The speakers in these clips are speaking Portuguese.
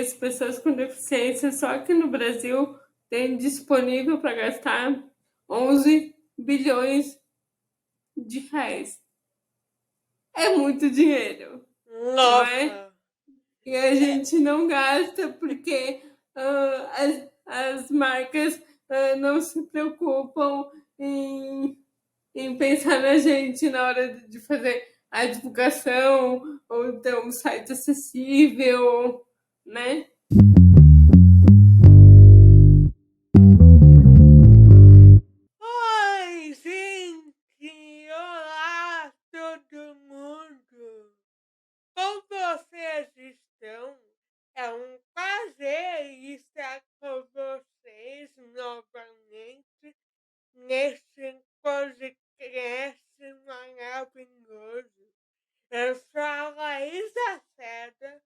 as pessoas com deficiência só aqui no Brasil têm disponível para gastar 11 bilhões de reais. É muito dinheiro, não é? Nossa! E a gente não gasta porque as marcas não se preocupam em pensar na gente na hora de fazer a divulgação ou ter um site acessível, né? Oi, gente! Olá, todo mundo! Como vocês estão? É um prazer estar com vocês novamente neste podcast maravilhoso. Eu sou a Laísa Seda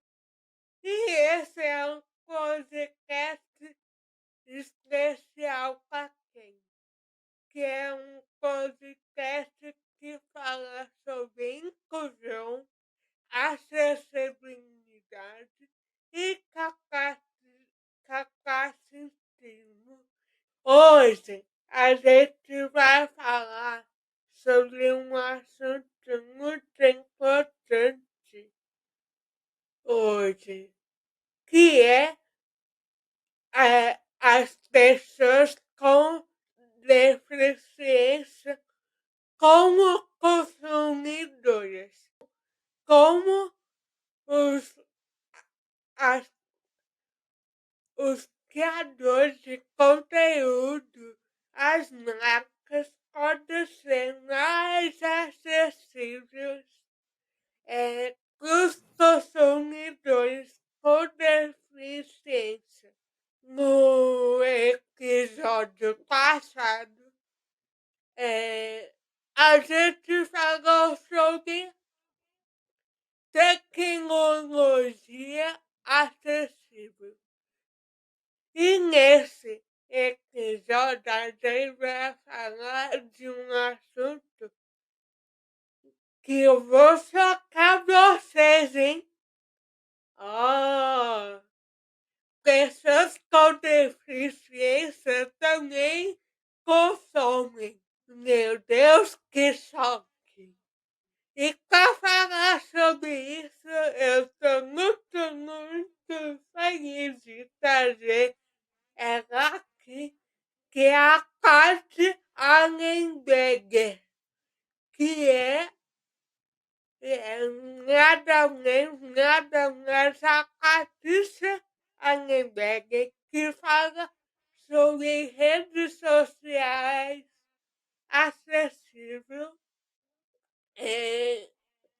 e esse é um podcast especial para quem? Que é um podcast que fala sobre inclusão, acessibilidade e capacitismo. Hoje a gente vai falar sobre um assunto muito importante hoje, que é as pessoas com deficiência como consumidores, como os, as, os criadores de conteúdo, as marcas podem ser mais acessíveis para os consumidores com deficiência. No episódio passado, a gente falou sobre tecnologia acessível. E nesse episódio a gente vai falar de um assunto que eu vou chocar vocês, hein? Oh, pessoas com deficiência também consomem. Meu Deus, que choque! E para falar sobre isso, eu estou muito feliz de trazer ela aqui, que é a Kate Allenberger, que é nada menos, nada mais a Patrícia Allenberger, que fala sobre redes sociais acessíveis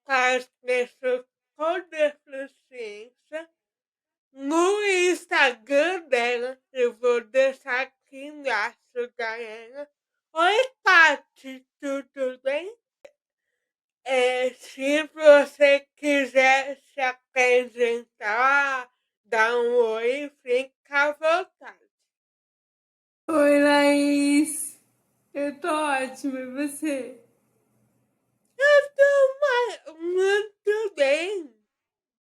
para as pessoas com deficiência. No Instagram dela, eu vou deixar aqui embaixo, galera. Oi, Paty, tudo bem? Se você quiser se apresentar, dar um oi, fica à vontade. Oi, Laís! Eu tô ótima, e você? Eu tô muito bem,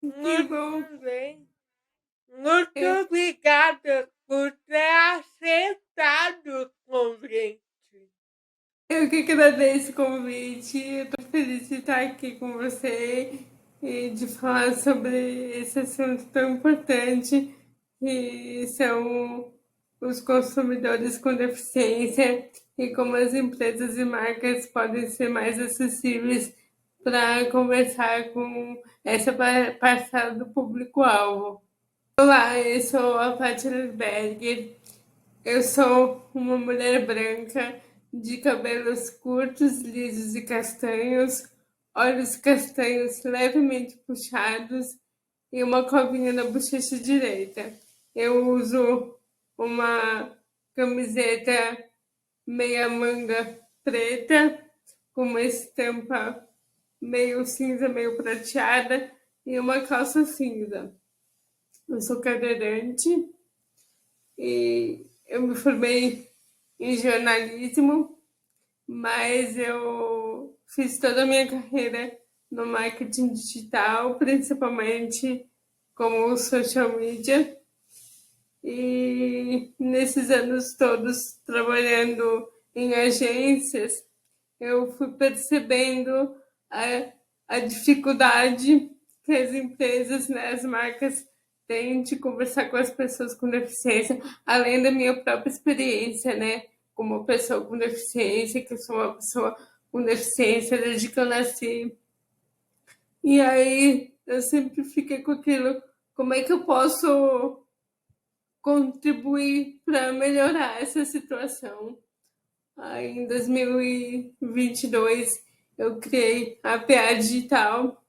Que bom! muito bem. Muito Eu, obrigada por ter aceitado o convite. eu que agradeço o convite. Eu tô feliz de estar aqui com você e de falar sobre esse assunto tão importante que são os consumidores com deficiência e como as empresas e marcas podem ser mais acessíveis para conversar com essa parcela do público-alvo. Olá, eu sou a Paty Berger. Eu sou uma mulher branca de cabelos curtos, lisos e castanhos, olhos castanhos levemente puxados e uma covinha na bochecha direita. Eu uso uma camiseta meia manga preta com uma estampa meio cinza, meio prateada e uma calça cinza. Eu sou cadeirante e eu me formei em jornalismo, mas eu fiz toda a minha carreira no marketing digital, principalmente como o social media. E nesses anos todos trabalhando em agências, eu fui percebendo a dificuldade que as empresas, né, as marcas têm de conversar com as pessoas com deficiência, além da minha própria experiência, né, como pessoa com deficiência, que eu sou uma pessoa com deficiência desde que eu nasci. E aí eu sempre fiquei com aquilo, como é que eu posso contribuir para melhorar essa situação? Aí, em 2022, eu criei a PA Digital,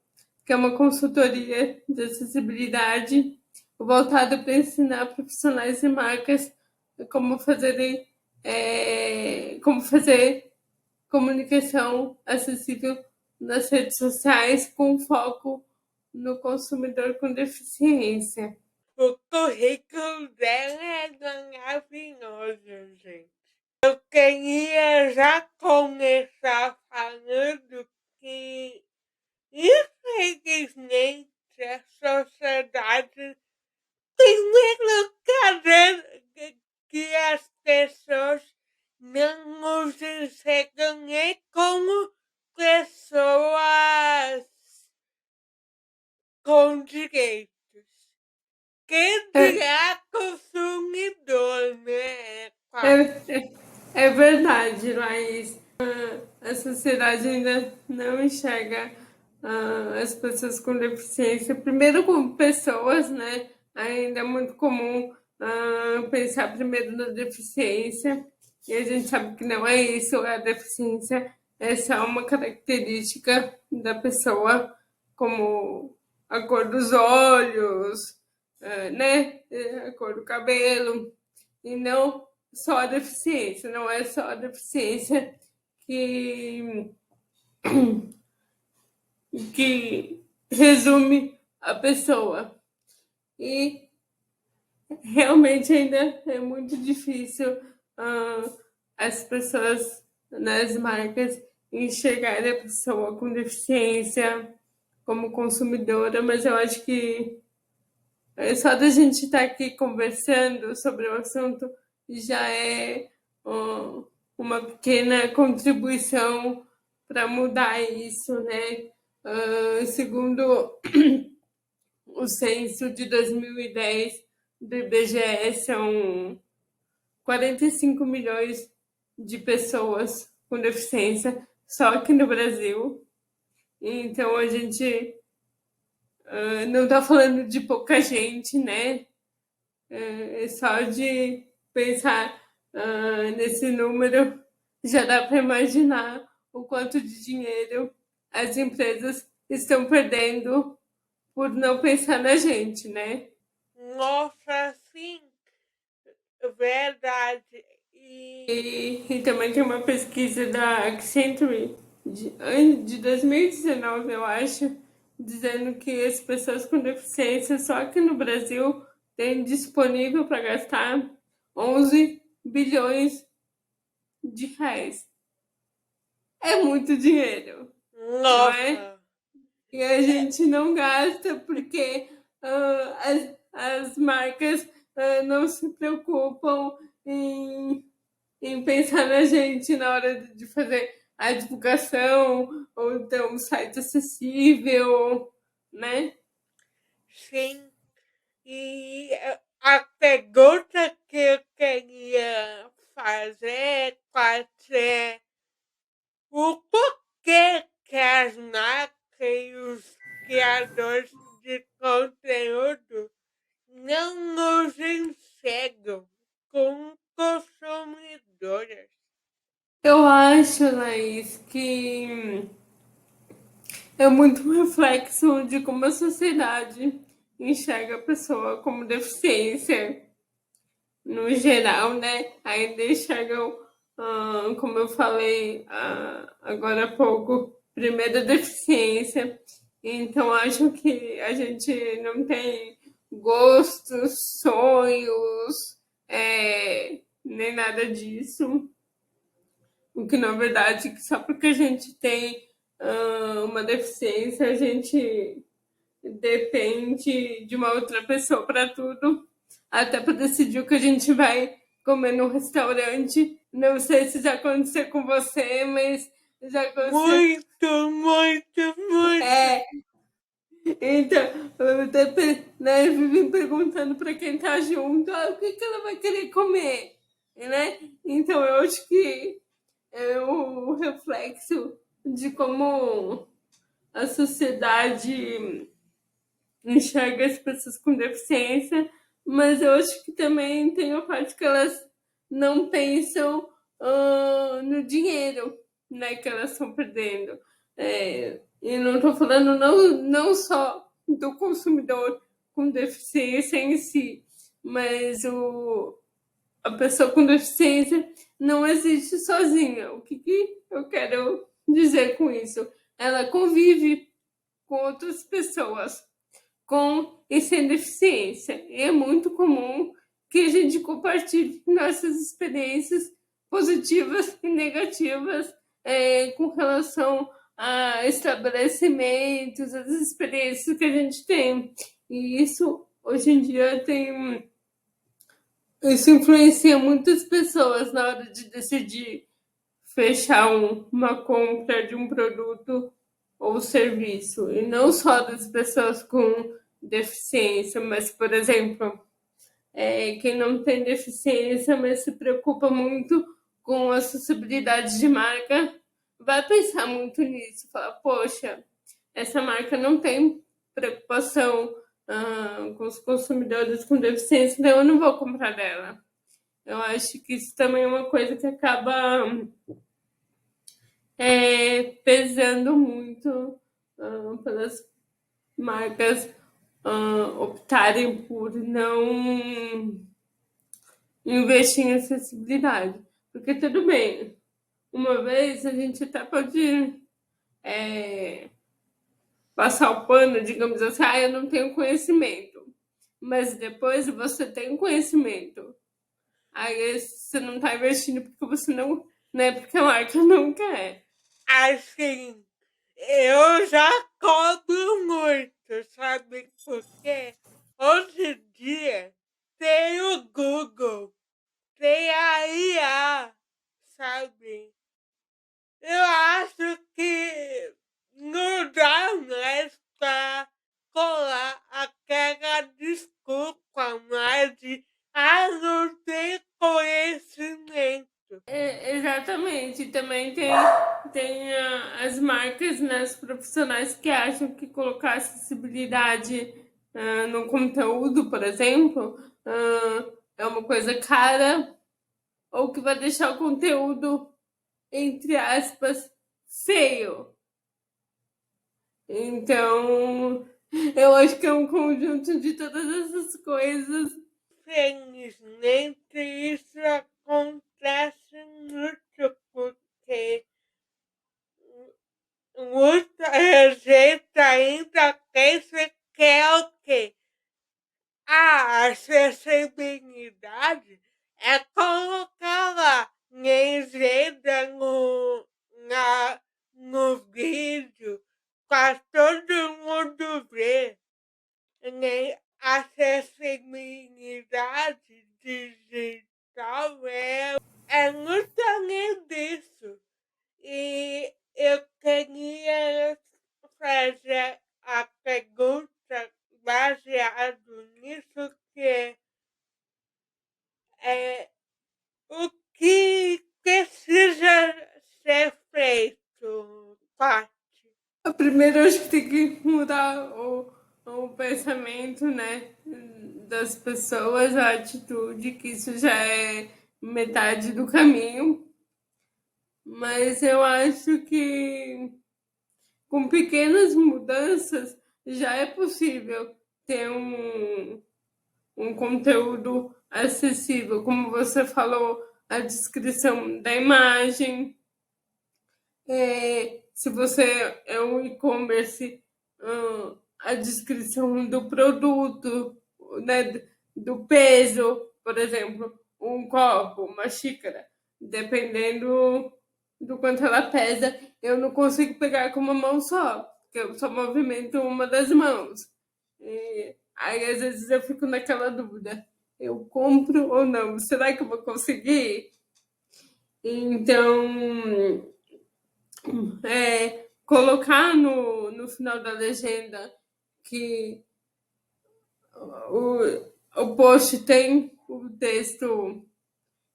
que é uma consultoria de acessibilidade voltada para ensinar profissionais e marcas como como fazer comunicação acessível nas redes sociais com foco no consumidor com deficiência. O currículo dela é maravilhoso, gente. Eu queria já começar falando que, infelizmente, a sociedade primeiro quer que as pessoas não nos enxergam nem como pessoas com direitos. Quem dirá consumidor, né? É verdade, Laís. A sociedade ainda não enxerga as pessoas com deficiência, primeiro como pessoas, né? Ainda é muito comum pensar primeiro na deficiência, e a gente sabe que não é isso, a deficiência é só uma característica da pessoa, como a cor dos olhos, né? A cor do cabelo, e não só a deficiência, não é só a deficiência que, que resume a pessoa. E realmente ainda é muito difícil as pessoas nas marcas enxergarem a pessoa com deficiência como consumidora, mas eu acho que só da gente estar aqui conversando sobre o assunto já é uma pequena contribuição para mudar isso, né? Segundo o censo de 2010 do IBGE, são 45 milhões de pessoas com deficiência só aqui no Brasil. Então a gente não está falando de pouca gente, né? Só de pensar nesse número já dá para imaginar o quanto de dinheiro as empresas estão perdendo por não pensar na gente, né? Nossa, sim, verdade. E também tem uma pesquisa da Accenture de 2019, eu acho, dizendo que as pessoas com deficiência só aqui no Brasil têm disponível para gastar 11 bilhões de reais. É muito dinheiro, não é? Nossa, E a gente não gasta porque as marcas não se preocupam em pensar na gente na hora de fazer a divulgação ou ter um site acessível, né? sim. E a pergunta que eu queria fazer é o porquê que as marcas e os criadores de conteúdo não nos enxergam como consumidoras. Eu acho, Laís, que é muito um reflexo de como a sociedade enxerga a pessoa como deficiência, no geral, né? Ainda enxergam, como eu falei agora há pouco, primeiro a deficiência. Então, acho que a gente não tem gostos, sonhos, nem nada disso. O que, na verdade, só porque a gente tem uma deficiência, a gente depende de uma outra pessoa para tudo, até para decidir o que a gente vai comer no restaurante. Não sei se já aconteceu com você, mas já aconteceu. Muito, muito, muito. É, então, eu até né, vivem perguntando para quem tá junto, o que que ela vai querer comer, né? Então, eu acho que é o reflexo de como a sociedade enxerga as pessoas com deficiência, mas eu acho que também tem a parte que elas não pensam no dinheiro, né, que elas estão perdendo. E não estou falando não só do consumidor com deficiência em si, mas a pessoa com deficiência não existe sozinha. O que eu quero dizer com isso? Ela convive com outras pessoas com e sem deficiência. E é muito comum que a gente compartilhe nossas experiências positivas e negativas com relação a estabelecimentos, as experiências que a gente tem. E isso, hoje em dia, isso influencia muitas pessoas na hora de decidir fechar uma compra de um produto ou serviço, e não só das pessoas com deficiência, mas, por exemplo, quem não tem deficiência, mas se preocupa muito com a acessibilidade de marca, vai pensar muito nisso, falar, poxa, essa marca não tem preocupação com os consumidores com deficiência, então eu não vou comprar dela. Eu acho que isso também é uma coisa que acaba pesando muito pelas marcas optarem por não investir em acessibilidade. Porque tudo bem, uma vez a gente até pode passar o pano, digamos assim, eu não tenho conhecimento. Mas depois você tem conhecimento. Aí você não está investindo porque você não é porque a marca não quer. Assim, eu já cobro muito, sabe por quê? Hoje em dia tem o Google, tem a IA, sabe? Eu acho que não dá mais pra colar aquela desculpa mais de não tem conhecimento. Exatamente. Também tem as marcas, né, os profissionais que acham que colocar acessibilidade no conteúdo, por exemplo, é uma coisa cara ou que vai deixar o conteúdo, entre aspas, feio. Então, eu acho que é um conjunto de todas essas coisas. Felizmente isso acontece muito porque muita gente ainda pensa que é o quê? A acessibilidade é colocar lá legenda no vídeo para todo mundo ver. Nem acessibilidade digital é muito além disso. E eu queria fazer a pergunta baseado nisso que é o que precisa ser feito, Paty? Primeiro, eu acho que tem que mudar o pensamento, né, das pessoas, a atitude, que isso já é metade do caminho. Mas eu acho que com pequenas mudanças já é possível ter um conteúdo acessível, como você falou, a descrição da imagem. Se você é um e-commerce, a descrição do produto, né, do peso, por exemplo, um copo, uma xícara, dependendo do quanto ela pesa, eu não consigo pegar com uma mão só. porque eu só movimento uma das mãos. E aí, às vezes, eu fico naquela dúvida: eu compro ou não? Será que eu vou conseguir? Então, colocar no final da legenda que o post tem o texto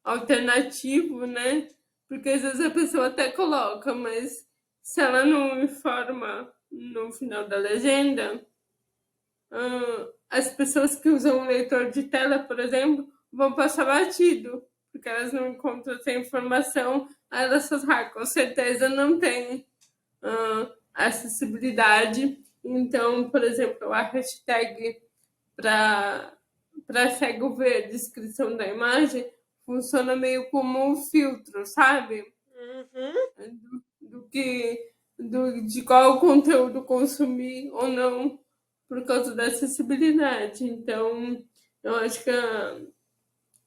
alternativo, né? Porque às vezes a pessoa até coloca, mas se ela não informa no final da legenda, as pessoas que usam o leitor de tela, por exemplo, vão passar batido, porque elas não encontram essa informação, aí elas falam, com certeza não tem acessibilidade. Então, por exemplo, a hashtag para cego ver a descrição da imagem funciona meio como um filtro, sabe? Do que de qual conteúdo consumir ou não por causa da acessibilidade. Então, eu acho que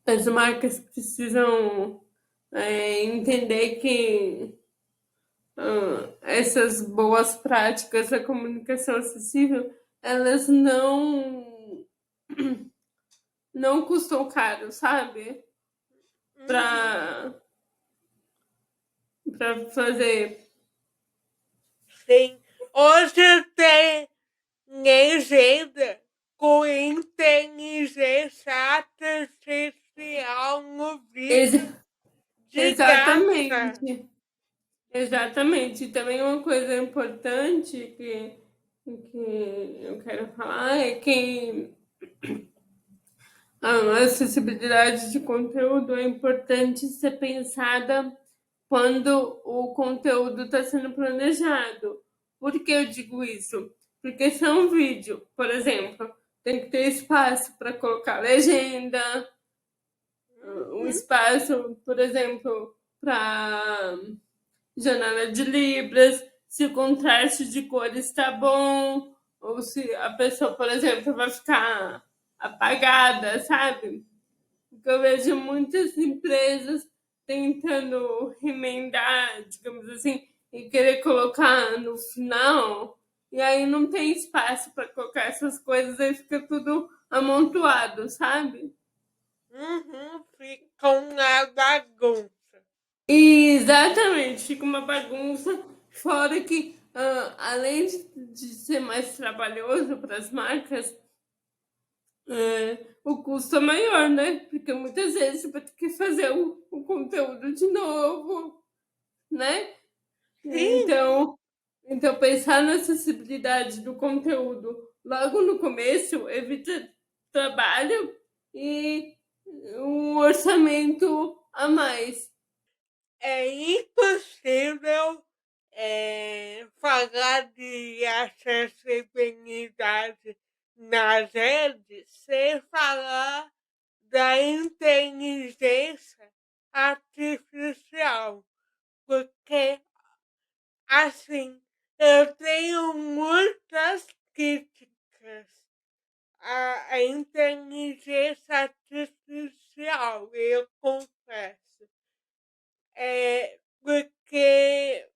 as marcas precisam entender que essas boas práticas da comunicação acessível, elas não custam caro, sabe? Para fazer. Sim. Hoje tem legenda com inteligência artificial no vídeo de graça. Exatamente. Exatamente. E também uma coisa importante que eu quero falar é que a acessibilidade de conteúdo é importante ser pensada quando o conteúdo está sendo planejado. Por que eu digo isso? Porque se é um vídeo, por exemplo, tem que ter espaço para colocar legenda, um espaço, por exemplo, para janela de libras, se o contraste de cores está bom, ou se a pessoa, por exemplo, vai ficar apagada, sabe? Porque eu vejo muitas empresas tentando remendar, digamos assim, e querer colocar no final, e aí não tem espaço para colocar essas coisas, aí fica tudo amontoado, sabe? Fica uma bagunça. Exatamente, fica uma bagunça, fora que, além de ser mais trabalhoso para as marcas, o custo é maior, né? Porque muitas vezes você vai ter que fazer o conteúdo de novo, né? Sim. Então, pensar na acessibilidade do conteúdo logo no começo evita trabalho e um orçamento a mais. É impossível falar de acessibilidade nas redes sem falar da inteligência artificial, porque assim eu tenho muitas críticas à inteligência artificial, eu confesso. Porque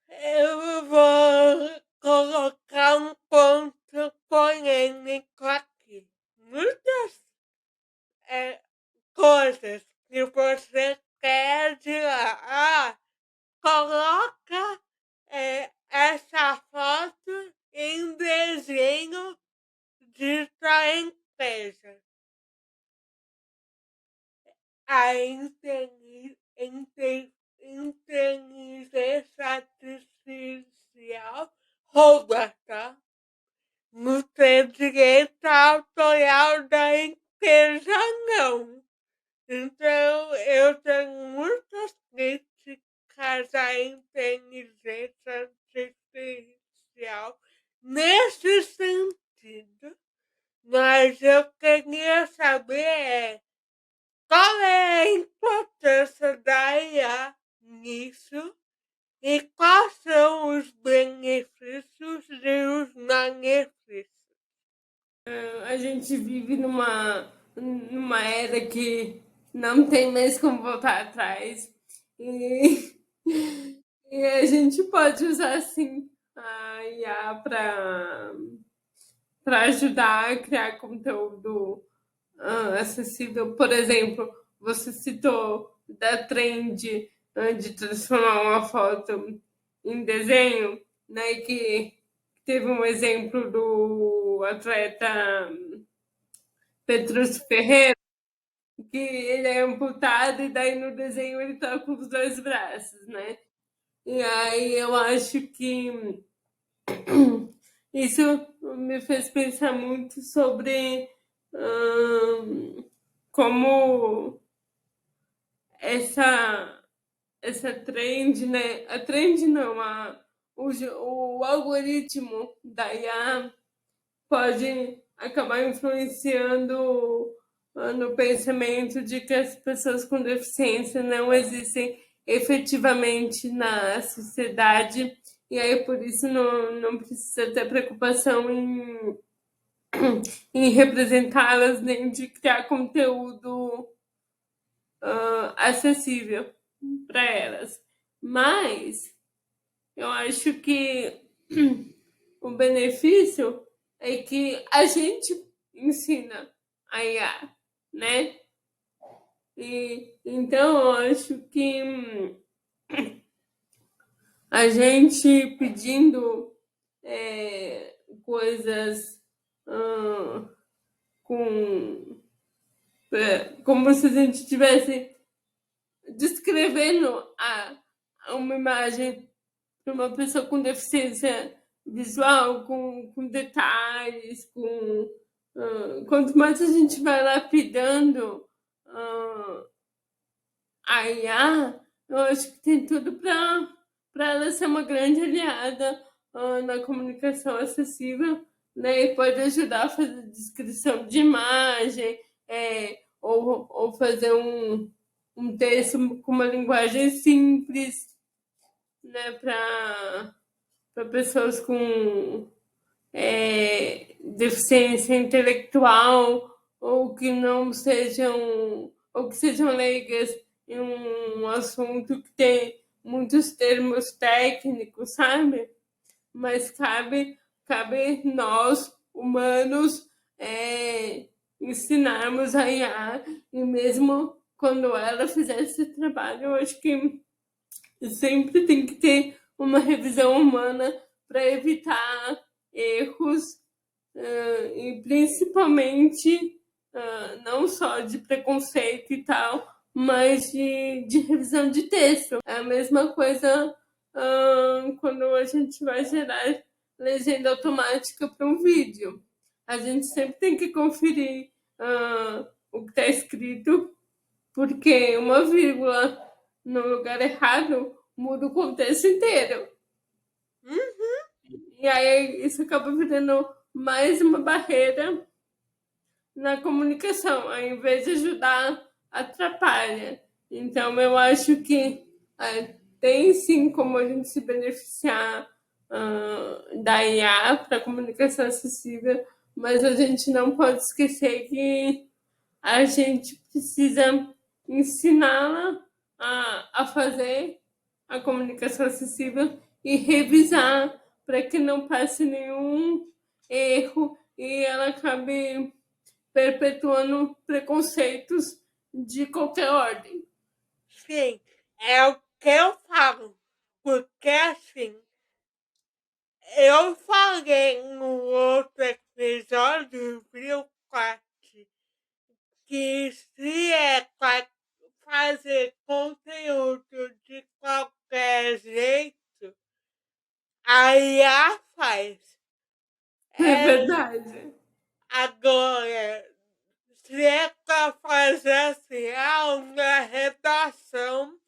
eu vou colocar um ponto polêmico aqui. Muitas coisas que você quer de lá. Coloca essa foto em desenho de sua empresa. A inteligência artificial rouba, tá? Não tem direito autoral da empresa, não. Então, eu tenho muitas críticas à inteligência artificial nesse sentido, mas eu queria saber qual é a importância da IA nisso e quais são os benefícios e os malefícios? A gente vive numa era que não tem mais como voltar atrás. E, e a gente pode usar, assim, a IA para ajudar a criar conteúdo acessível. Por exemplo, você citou da trend de transformar uma foto em desenho, né? Que teve um exemplo do atleta Petrus Ferreira, que ele é amputado e daí no desenho ele tá com os dois braços, né? E aí eu acho que isso me fez pensar muito sobre como essa essa trend, né? A trend não, o algoritmo da IA pode acabar influenciando no pensamento de que as pessoas com deficiência não existem efetivamente na sociedade, e aí por isso não precisa ter preocupação em representá-las nem de criar conteúdo acessível para elas. Mas eu acho que o benefício é que a gente ensina a IA, né? E então eu acho que a gente pedindo coisas com como se a gente estivesse descrevendo uma imagem para uma pessoa com deficiência visual, com detalhes, quanto mais a gente vai lapidando a IA, eu acho que tem tudo para ela ser uma grande aliada na comunicação acessível, né? E pode ajudar a fazer descrição de imagem, ou fazer um texto com uma linguagem simples, né? Para pessoas com deficiência intelectual ou que não sejam ou que sejam leigas em um assunto que tem muitos termos técnicos, sabe? Mas cabe nós humanos ensinarmos a IA, e mesmo quando ela fizer esse trabalho, eu acho que sempre tem que ter uma revisão humana para evitar erros e principalmente não só de preconceito e tal, mas de revisão de texto. É a mesma coisa quando a gente vai gerar legenda automática para um vídeo. A gente sempre tem que conferir o que está escrito, porque uma vírgula no lugar errado muda o contexto inteiro. E aí isso acaba virando mais uma barreira na comunicação, ao invés de ajudar, atrapalha. Então eu acho que tem sim como a gente se beneficiar da IA para comunicação acessível, mas a gente não pode esquecer que a gente precisa ensiná-la a fazer a comunicação acessível e revisar para que não passe nenhum erro e ela acabe perpetuando preconceitos de qualquer ordem. Sim, é o que eu falo, porque assim, eu falei no outro episódio, viu, Quati, que se é para fazer conteúdo de qualquer jeito, a IA faz. É verdade. Agora, se é para fazer assim, uma redação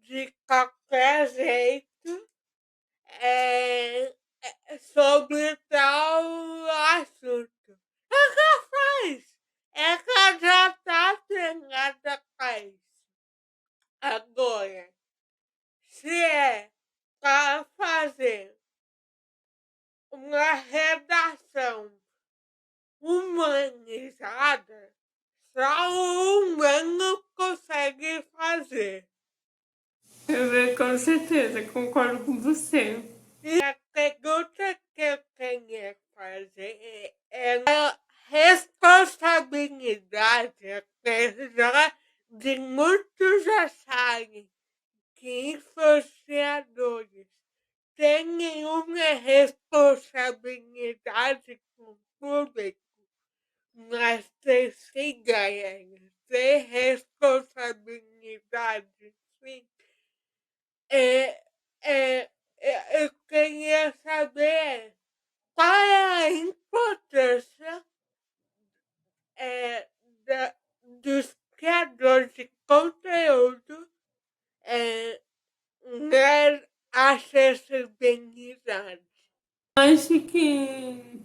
de qualquer jeito, sobre tal assunto. Ela faz. Ela já está treinada para isso. Agora, se é para fazer uma redação humanizada, só o humano consegue fazer. Com certeza, concordo com você. E pergunta que eu queria fazer é a responsabilidade, apesar de muitos acharem que influenciadores têm nenhuma responsabilidade com o público, mas tem sim, galera, tem responsabilidade, sim. É, eu queria saber qual é a importância dos criadores de conteúdo na acessibilidade. Acho que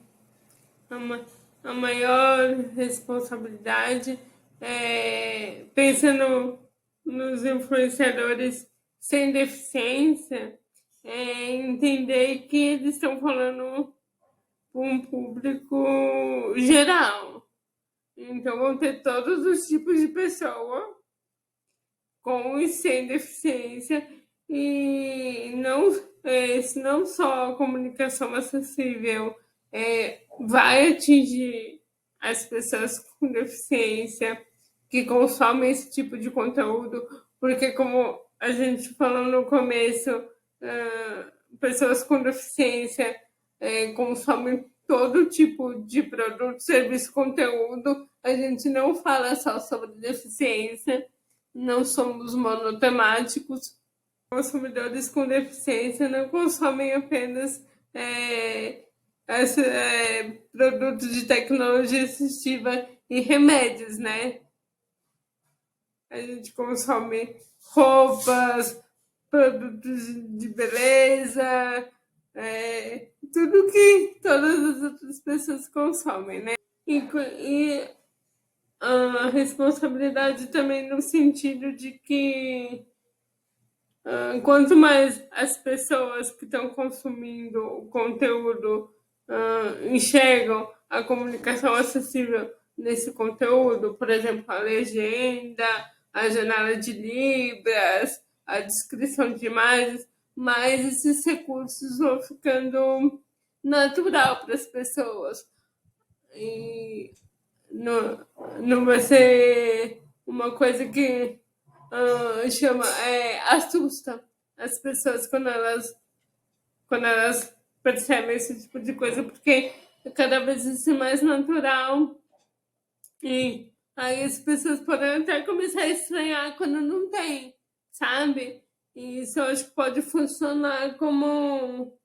a, ma- a maior responsabilidade é, pensando nos influenciadores sem deficiência, é entender que eles estão falando para um público geral. Então vão ter todos os tipos de pessoa com e sem deficiência e não só a comunicação acessível vai atingir as pessoas com deficiência que consomem esse tipo de conteúdo, porque como a gente falou no começo, pessoas com deficiência consomem todo tipo de produto, serviço, conteúdo. A gente não fala só sobre deficiência, não somos monotemáticos. Consumidores com deficiência não consomem apenas produtos de tecnologia assistiva e remédios, né? A gente consome roupas, produtos de beleza, tudo que todas as outras pessoas consomem, né? E a responsabilidade também no sentido de que quanto mais as pessoas que estão consumindo o conteúdo enxergam a comunicação acessível nesse conteúdo, por exemplo, a legenda, a janela de libras, a descrição de imagens, mais esses recursos vão ficando natural para as pessoas. E não, não vai ser uma coisa que assusta as pessoas quando elas percebem esse tipo de coisa, porque cada vez isso é mais natural e aí as pessoas podem até começar a estranhar quando não tem, sabe? E isso eu acho que pode funcionar como,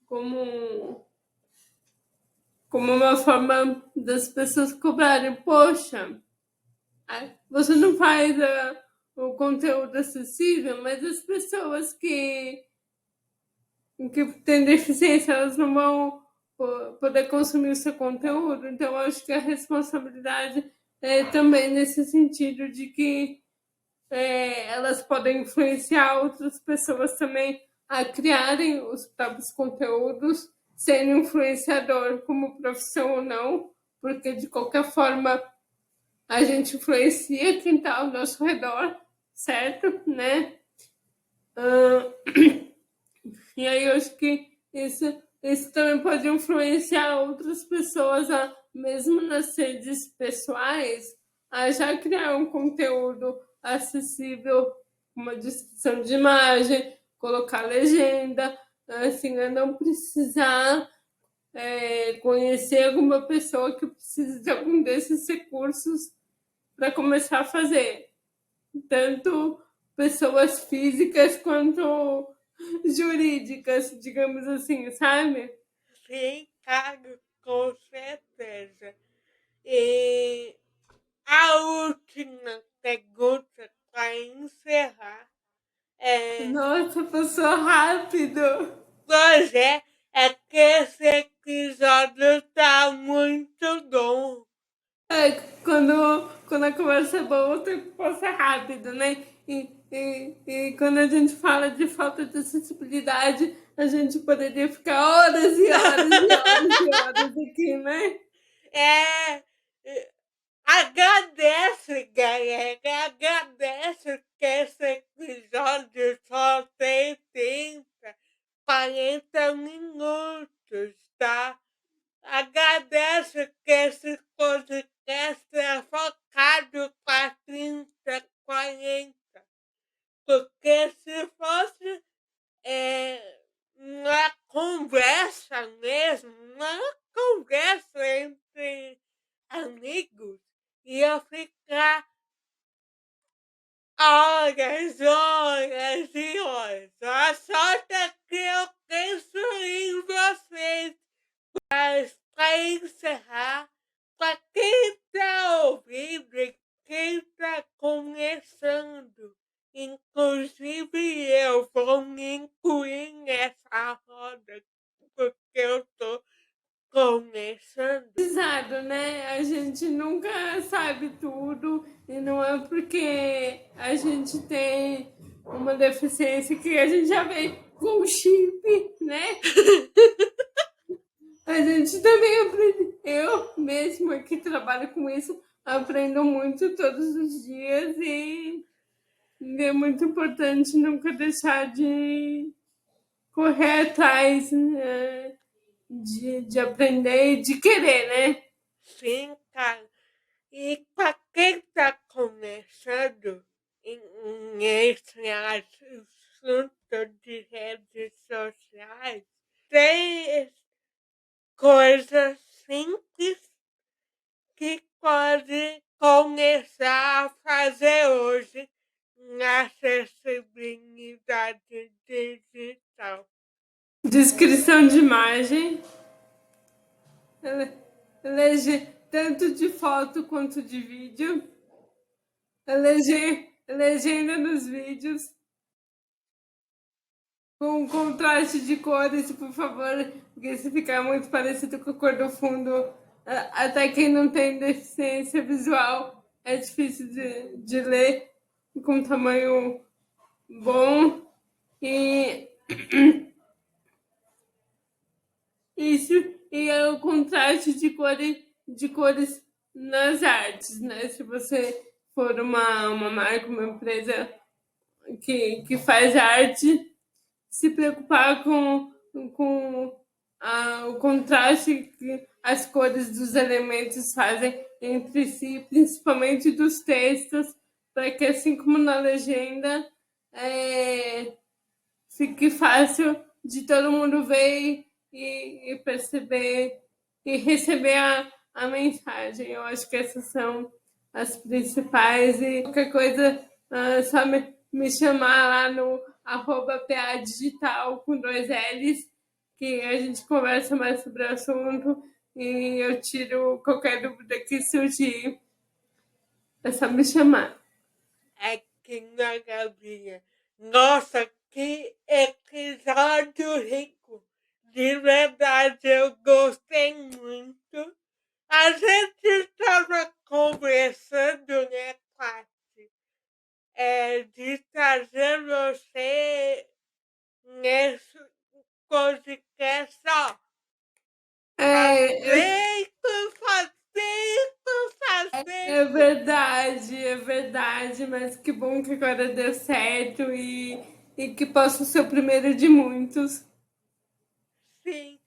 como uma forma das pessoas cobrarem, poxa, você não faz o conteúdo acessível, mas as pessoas que têm deficiência, elas não vão poder consumir o seu conteúdo. Então, eu acho que a responsabilidade é também nesse sentido de que elas podem influenciar outras pessoas também a criarem os próprios conteúdos, sendo influenciador como profissão ou não, porque de qualquer forma a gente influencia quem está ao nosso redor, certo? Né? E aí eu acho que isso também pode influenciar outras pessoas, mesmo nas redes pessoais, a já criar um conteúdo acessível, uma descrição de imagem, colocar legenda, assim, a não precisar conhecer alguma pessoa que precise de algum desses recursos para começar a fazer. Tanto pessoas físicas quanto jurídicas, digamos assim, sabe? Sim, claro, com certeza. E a última pergunta para encerrar é. Nossa, passou rápido. Pois é que esse episódio tá muito bom. Quando a conversa é boa, o tempo passa rápido, né? E quando a gente fala de falta de acessibilidade, a gente poderia ficar horas e horas e horas e horas aqui, né? É, agradece, galera, agradece que esse episódio só tem 30, 40 minutos. focado para 30, 40. Porque se fosse uma conversa mesmo, uma conversa entre amigos, ia ficar horas, horas e horas. A sorte é que eu penso em vocês. Mas para encerrar, para quem está ouvindo e quem está começando, inclusive eu vou me incluir nessa roda, porque eu estou começando. Né? A gente nunca sabe tudo e não é porque a gente tem uma deficiência que a gente já vem com chip, né? A gente também aprende. Eu mesma que trabalho com isso, aprendo muito todos os dias e é muito importante nunca deixar de correr atrás, né? De aprender e de querer, né? Sim, cara. E para quem está começando nesse assunto de redes sociais, tem coisas simples que pode começar a fazer hoje na acessibilidade digital. Descrição de imagem, tanto de foto quanto de vídeo, legenda nos vídeos, com contraste de cores, por favor, porque se ficar muito parecido com a cor do fundo, até quem não tem deficiência visual é difícil de ler com tamanho bom. E isso, e é o contraste de cores nas artes, né? Se você for uma marca, uma empresa que faz arte, se preocupar com o contraste que as cores dos elementos fazem entre si, principalmente dos textos, para que assim como na legenda fique fácil de todo mundo ver e perceber e receber a mensagem. Eu acho que essas são as principais e qualquer coisa só me chamar lá no @PA Digital com 2 L's, que a gente conversa mais sobre o assunto e eu tiro qualquer dúvida que surgir. É só me chamar. É que maravilha! Nossa, que episódio rico! De verdade, eu gostei muito. A gente estava conversando, né, Paty? De trazer você nesse podcast só. É, é verdade, mas que bom que agora deu certo e que possa ser o primeiro de muitos. Sim,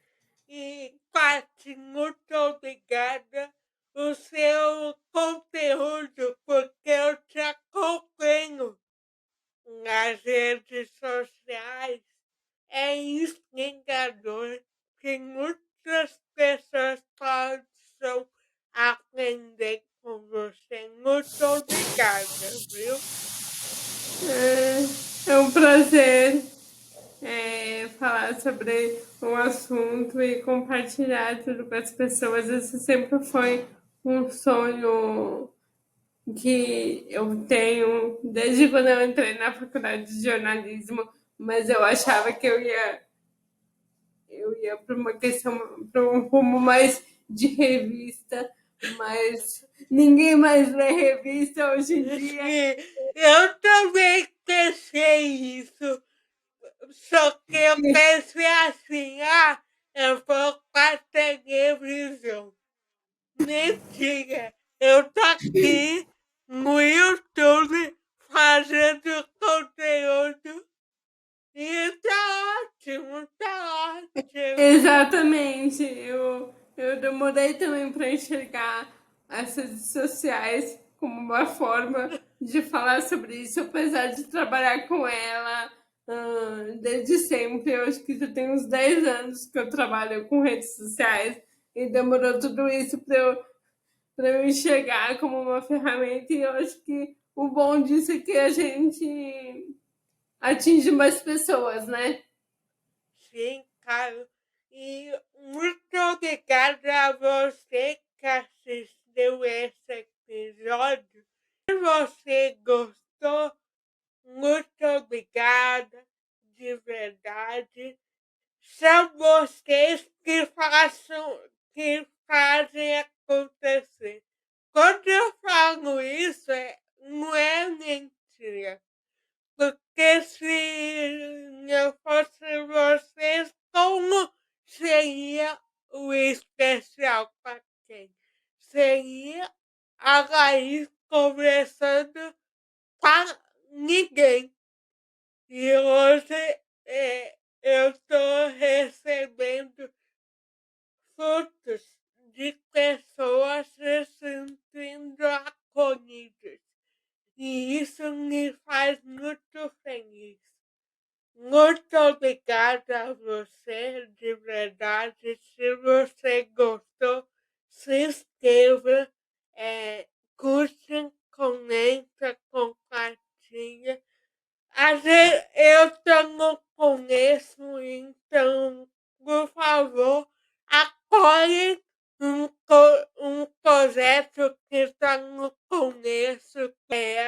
e Paty, muito obrigada. O seu conteúdo, porque eu te acompanho nas redes sociais, é inspirador que muitas pessoas possam aprender com você. Muito obrigada, viu? É um prazer falar sobre um assunto e compartilhar tudo com as pessoas. Esse sempre foi um sonho que eu tenho desde quando eu entrei na faculdade de jornalismo, mas eu achava que eu ia para uma questão, para um rumo mais de revista, mas ninguém mais lê revista hoje em dia. Eu também pensei isso, só que eu pensei assim, eu vou para a televisão. Mentira, eu tô aqui no YouTube fazendo conteúdo e tá ótimo, tá ótimo. Exatamente, eu demorei também para enxergar as redes sociais como uma forma de falar sobre isso, apesar de trabalhar com ela desde sempre. Eu acho que já tem uns 10 anos que eu trabalho com redes sociais e demorou tudo isso para eu enxergar como uma ferramenta. E eu acho que o bom disso é que a gente atinge mais pessoas, né? Sim, claro. E muito obrigada a você que assistiu esse episódio. Se você gostou, muito obrigada, de verdade. São vocês que fazem acontecer. Quando eu falo isso, não é mentira. Porque se eu fosse vocês, como seria o especial para quem? Seria a Laís conversando com ninguém. E hoje eu estou recebendo frutos de pessoas se sentindo acolhidas. E isso me faz muito feliz. Muito obrigada a você, de verdade. Se você gostou, se inscreva, curte, comenta, compartilha. Às vezes eu não conheço, então, por favor, apoie um projeto que eu não conheço.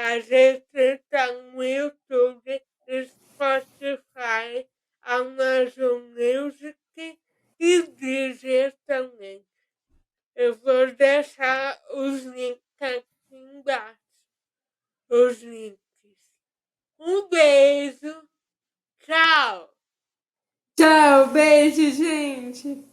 A gente está no YouTube, Spotify, Amazon Music e Deezer também. Eu vou deixar os links aqui embaixo. Os links. Um beijo. Tchau. Tchau, beijo, gente!